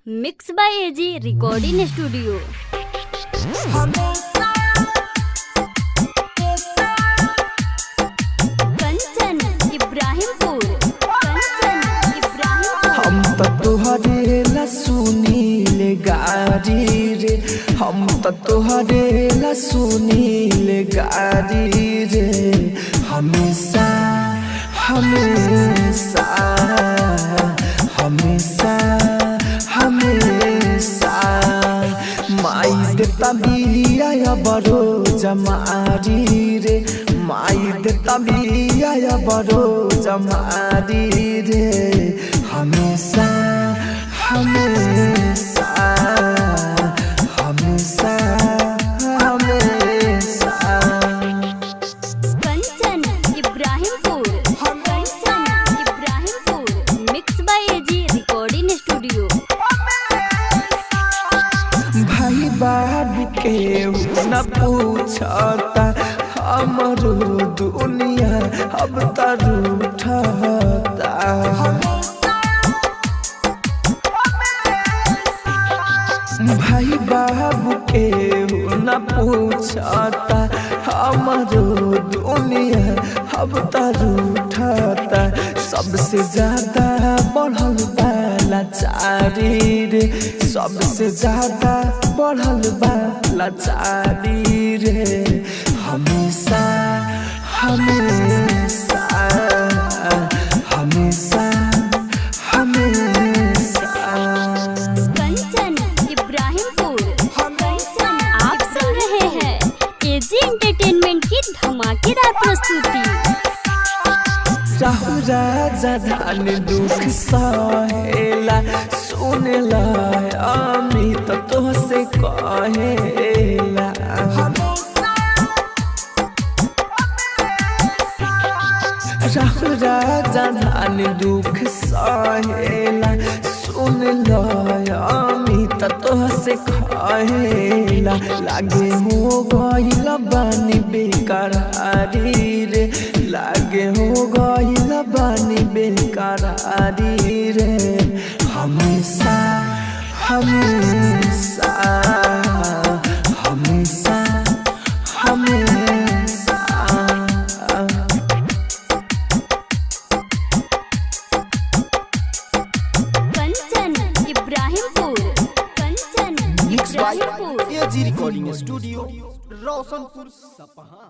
Mix by AG recording studio. Kanchan Ibrahimpur, Kanchan Ibrahimpur. हम तो तुहरे ला सुनील गारी रे, हम तो तुहरे ला सुनील गारी रे। हमेशा हमेशा हमेशा हमेशा माई देता बिया बड़ो जमारी रे, माई देता बिया बड़ो जमारी रे। हमेशा हमेशा हमेशा हमेशा Kanchan Ibrahimpur, Kanchan Ibrahimpur. Mix by AG recording studio. भाई बाबू के न पूछता हमरो दुनिया अब तरूठता। भाई बाबू के न पूछता हमरो दुनिया अब तरूठता। सबसे ज्यादा बढ़ल वाला चारी रे, सबसे ज्यादा बढ़ल वाला चारी रे। हमेशा हमेशा हमेशा हमेशा कंचन इब्राहिमपुर, कंचन। आप सुन रहे हैं एजी एंटरटेनमेंट की धमाकेदार प्रस्तुति। राहु राजा धान दुख सहेला, सुनला अमित तोहसे कहेला। राहु राजा धान दुख सहेला, सुनला अमित तोहसे कहेला। लागे हो गइल बानी बेकरारी रे, लागे हो गइल बानी बेकरारी रे। हमेशा हमेशा हमेशा हमेशा Kanchan Ibrahimpur, Kanchan Ibrahimpur. AG recording studio Roshanpur सपहा।